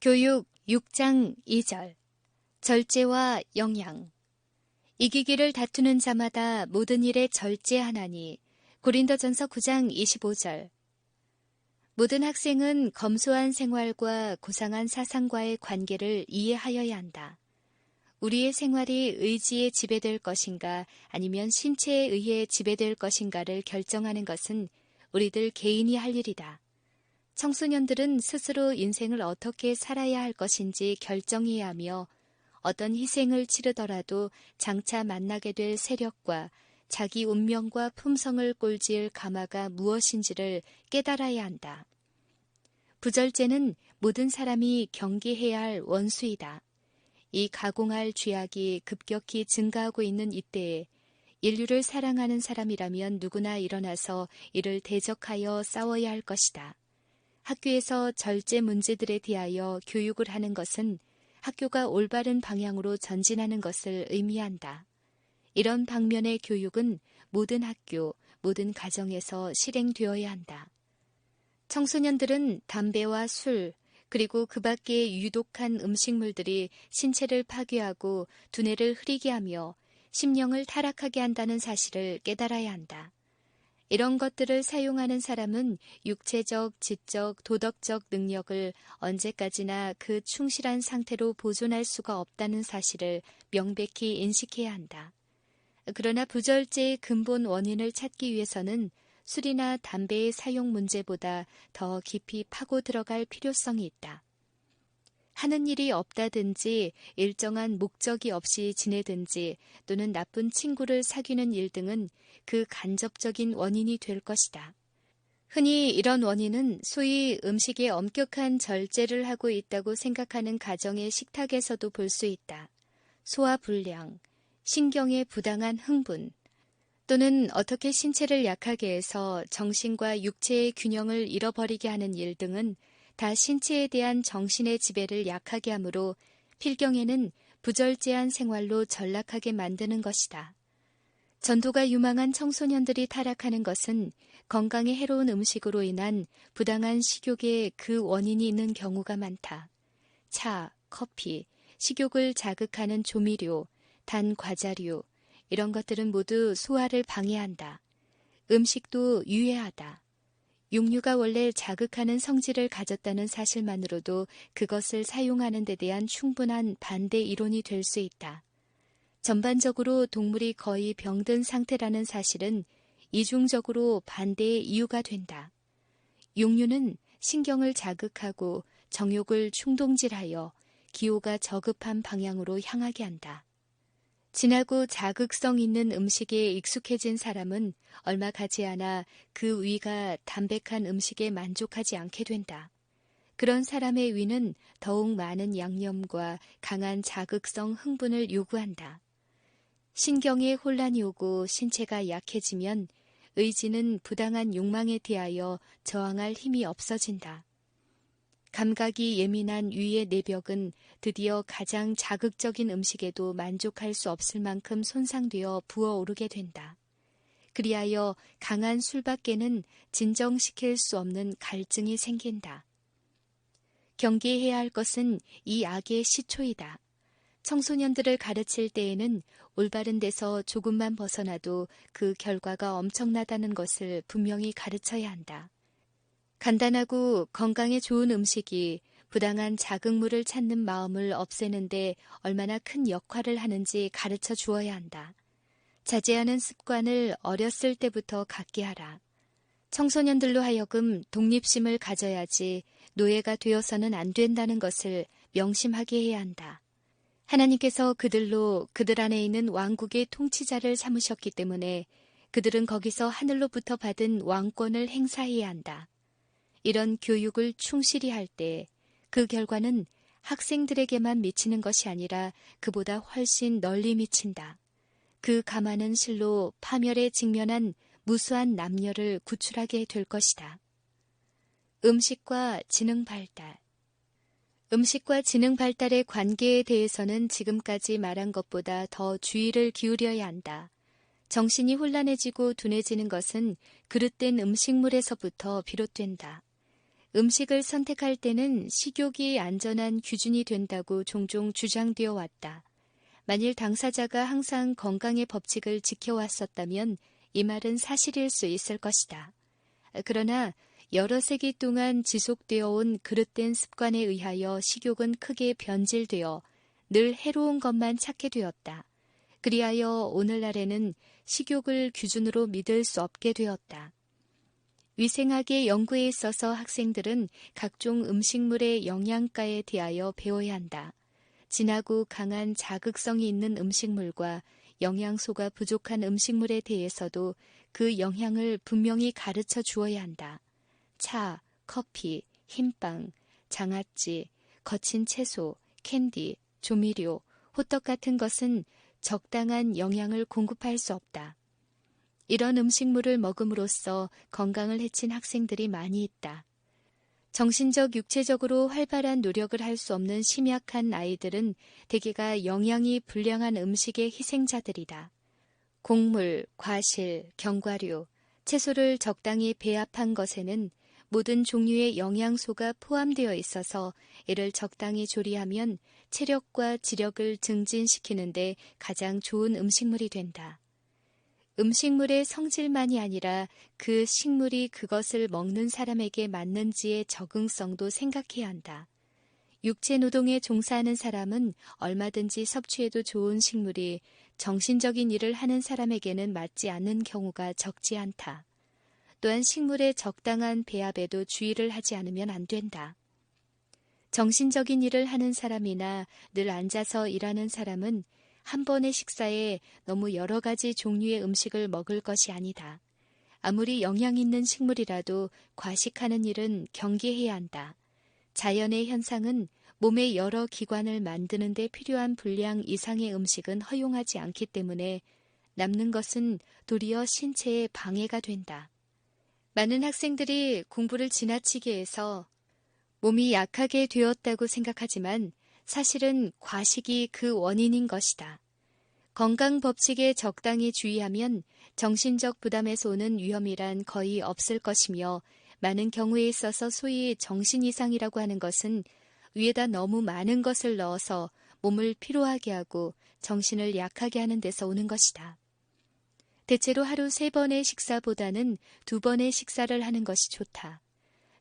교육 6장 2절 절제와 영양 이기기를 다투는 자마다 모든 일에 절제하나니 고린도전서 9장 25절 모든 학생은 검소한 생활과 고상한 사상과의 관계를 이해하여야 한다. 우리의 생활이 의지에 지배될 것인가 아니면 신체에 의해 지배될 것인가를 결정하는 것은 우리들 개인이 할 일이다. 청소년들은 스스로 인생을 어떻게 살아야 할 것인지 결정해야 하며 어떤 희생을 치르더라도 장차 만나게 될 세력과 자기 운명과 품성을 꼴지을 가마가 무엇인지를 깨달아야 한다. 부절제는 모든 사람이 경계해야 할 원수이다. 이 가공할 죄악이 급격히 증가하고 있는 이때에 인류를 사랑하는 사람이라면 누구나 일어나서 이를 대적하여 싸워야 할 것이다. 학교에서 절제 문제들에 대하여 교육을 하는 것은 학교가 올바른 방향으로 전진하는 것을 의미한다. 이런 방면의 교육은 모든 학교, 모든 가정에서 실행되어야 한다. 청소년들은 담배와 술, 그리고 그 밖의 유독한 음식물들이 신체를 파괴하고 두뇌를 흐리게 하며 심령을 타락하게 한다는 사실을 깨달아야 한다. 이런 것들을 사용하는 사람은 육체적, 지적, 도덕적 능력을 언제까지나 그 충실한 상태로 보존할 수가 없다는 사실을 명백히 인식해야 한다. 그러나 부절제의 근본 원인을 찾기 위해서는 술이나 담배의 사용 문제보다 더 깊이 파고 들어갈 필요성이 있다. 하는 일이 없다든지 일정한 목적이 없이 지내든지 또는 나쁜 친구를 사귀는 일 등은 그 간접적인 원인이 될 것이다. 흔히 이런 원인은 소위 음식에 엄격한 절제를 하고 있다고 생각하는 가정의 식탁에서도 볼 수 있다. 소화불량, 신경의 부당한 흥분, 또는 어떻게 신체를 약하게 해서 정신과 육체의 균형을 잃어버리게 하는 일 등은 다 신체에 대한 정신의 지배를 약하게 하므로 필경에는 부절제한 생활로 전락하게 만드는 것이다. 전도가 유망한 청소년들이 타락하는 것은 건강에 해로운 음식으로 인한 부당한 식욕에 그 원인이 있는 경우가 많다. 차, 커피, 식욕을 자극하는 조미료, 단 과자류, 이런 것들은 모두 소화를 방해한다. 음식도 유해하다. 육류가 원래 자극하는 성질을 가졌다는 사실만으로도 그것을 사용하는 데 대한 충분한 반대 이론이 될 수 있다. 전반적으로 동물이 거의 병든 상태라는 사실은 이중적으로 반대의 이유가 된다. 육류는 신경을 자극하고 정욕을 충동질하여 기호가 저급한 방향으로 향하게 한다. 진하고 자극성 있는 음식에 익숙해진 사람은 얼마 가지 않아 그 위가 담백한 음식에 만족하지 않게 된다. 그런 사람의 위는 더욱 많은 양념과 강한 자극성 흥분을 요구한다. 신경에 혼란이 오고 신체가 약해지면 의지는 부당한 욕망에 대하여 저항할 힘이 없어진다. 감각이 예민한 위의 내벽은 드디어 가장 자극적인 음식에도 만족할 수 없을 만큼 손상되어 부어오르게 된다. 그리하여 강한 술밖에는 진정시킬 수 없는 갈증이 생긴다. 경계해야 할 것은 이 악의 시초이다. 청소년들을 가르칠 때에는 올바른 데서 조금만 벗어나도 그 결과가 엄청나다는 것을 분명히 가르쳐야 한다. 간단하고 건강에 좋은 음식이 부당한 자극물을 찾는 마음을 없애는데 얼마나 큰 역할을 하는지 가르쳐 주어야 한다. 자제하는 습관을 어렸을 때부터 갖게 하라. 청소년들로 하여금 독립심을 가져야지 노예가 되어서는 안 된다는 것을 명심하게 해야 한다. 하나님께서 그들로 그들 안에 있는 왕국의 통치자를 삼으셨기 때문에 그들은 거기서 하늘로부터 받은 왕권을 행사해야 한다. 이런 교육을 충실히 할 때 그 결과는 학생들에게만 미치는 것이 아니라 그보다 훨씬 널리 미친다. 그 가마는 실로 파멸에 직면한 무수한 남녀를 구출하게 될 것이다. 음식과 지능 발달. 음식과 지능 발달의 관계에 대해서는 지금까지 말한 것보다 더 주의를 기울여야 한다. 정신이 혼란해지고 둔해지는 것은 그릇된 음식물에서부터 비롯된다. 음식을 선택할 때는 식욕이 안전한 기준이 된다고 종종 주장되어 왔다. 만일 당사자가 항상 건강의 법칙을 지켜왔었다면 이 말은 사실일 수 있을 것이다. 그러나 여러 세기 동안 지속되어 온 그릇된 습관에 의하여 식욕은 크게 변질되어 늘 해로운 것만 찾게 되었다. 그리하여 오늘날에는 식욕을 기준으로 믿을 수 없게 되었다. 위생학의 연구에 있어서 학생들은 각종 음식물의 영양가에 대하여 배워야 한다. 진하고 강한 자극성이 있는 음식물과 영양소가 부족한 음식물에 대해서도 그 영향을 분명히 가르쳐 주어야 한다. 차, 커피, 흰빵, 장아찌, 거친 채소, 캔디, 조미료, 호떡 같은 것은 적당한 영양을 공급할 수 없다. 이런 음식물을 먹음으로써 건강을 해친 학생들이 많이 있다. 정신적, 육체적으로 활발한 노력을 할 수 없는 심약한 아이들은 대개가 영양이 불량한 음식의 희생자들이다. 곡물, 과실, 견과류, 채소를 적당히 배합한 것에는 모든 종류의 영양소가 포함되어 있어서 이를 적당히 조리하면 체력과 지력을 증진시키는데 가장 좋은 음식물이 된다. 음식물의 성질만이 아니라 그 식물이 그것을 먹는 사람에게 맞는지의 적응성도 생각해야 한다. 육체 노동에 종사하는 사람은 얼마든지 섭취해도 좋은 식물이 정신적인 일을 하는 사람에게는 맞지 않는 경우가 적지 않다. 또한 식물의 적당한 배합에도 주의를 하지 않으면 안 된다. 정신적인 일을 하는 사람이나 늘 앉아서 일하는 사람은 한 번의 식사에 너무 여러 가지 종류의 음식을 먹을 것이 아니다. 아무리 영양 있는 식물이라도 과식하는 일은 경계해야 한다. 자연의 현상은 몸의 여러 기관을 만드는 데 필요한 분량 이상의 음식은 허용하지 않기 때문에 남는 것은 도리어 신체에 방해가 된다. 많은 학생들이 공부를 지나치게 해서 몸이 약하게 되었다고 생각하지만 사실은 과식이 그 원인인 것이다. 건강 법칙에 적당히 주의하면 정신적 부담에서 오는 위험이란 거의 없을 것이며 많은 경우에 있어서 소위 정신 이상이라고 하는 것은 위에다 너무 많은 것을 넣어서 몸을 피로하게 하고 정신을 약하게 하는 데서 오는 것이다. 대체로 하루 3번의 식사보다는 2번의 식사를 하는 것이 좋다.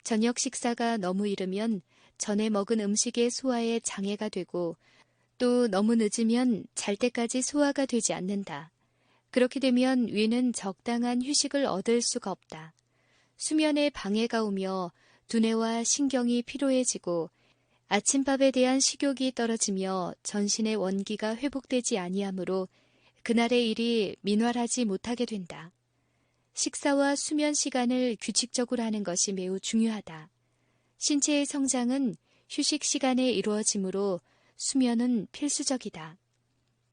저녁 식사가 너무 이르면 전에 먹은 음식의 소화에 장애가 되고 또 너무 늦으면 잘 때까지 소화가 되지 않는다. 그렇게 되면 위는 적당한 휴식을 얻을 수가 없다. 수면에 방해가 오며 두뇌와 신경이 피로해지고 아침밥에 대한 식욕이 떨어지며 전신의 원기가 회복되지 아니하므로 그날의 일이 민활하지 못하게 된다. 식사와 수면 시간을 규칙적으로 하는 것이 매우 중요하다. 신체의 성장은 휴식 시간에 이루어지므로 수면은 필수적이다.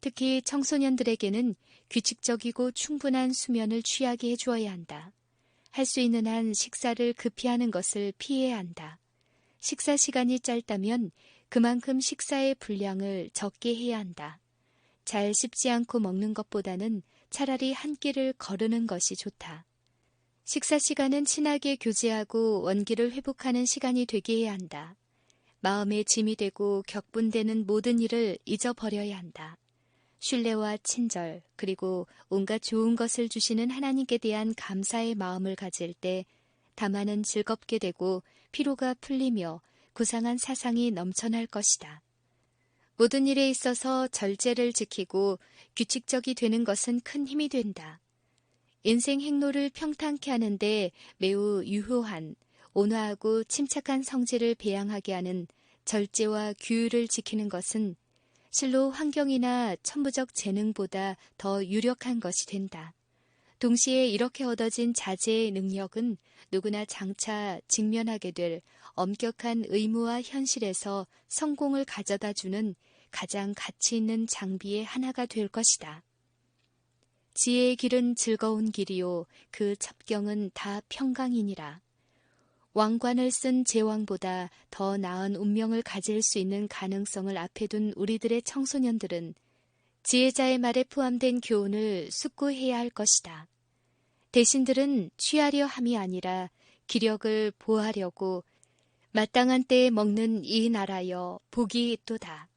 특히 청소년들에게는 규칙적이고 충분한 수면을 취하게 해주어야 한다. 할 수 있는 한 식사를 급히 하는 것을 피해야 한다. 식사 시간이 짧다면 그만큼 식사의 분량을 적게 해야 한다. 잘 씹지 않고 먹는 것보다는 차라리 한 끼를 거르는 것이 좋다. 식사 시간은 친하게 교제하고 원기를 회복하는 시간이 되게 해야 한다. 마음에 짐이 되고 격분되는 모든 일을 잊어버려야 한다. 신뢰와 친절 그리고 온갖 좋은 것을 주시는 하나님께 대한 감사의 마음을 가질 때 다만은 즐겁게 되고 피로가 풀리며 구상한 사상이 넘쳐날 것이다. 모든 일에 있어서 절제를 지키고 규칙적이 되는 것은 큰 힘이 된다. 인생 행로를 평탄케 하는데 매우 유효한, 온화하고 침착한 성질을 배양하게 하는 절제와 규율을 지키는 것은 실로 환경이나 천부적 재능보다 더 유력한 것이 된다. 동시에 이렇게 얻어진 자제의 능력은 누구나 장차 직면하게 될 엄격한 의무와 현실에서 성공을 가져다주는 가장 가치 있는 장비의 하나가 될 것이다. 지혜의 길은 즐거운 길이요 그 첩경은 다 평강이니라. 왕관을 쓴 제왕보다 더 나은 운명을 가질 수 있는 가능성을 앞에 둔 우리들의 청소년들은 지혜자의 말에 포함된 교훈을 숙고해야 할 것이다. 대신들은 취하려 함이 아니라 기력을 보하려고 마땅한 때에 먹는 이 나라여 복이 있도다.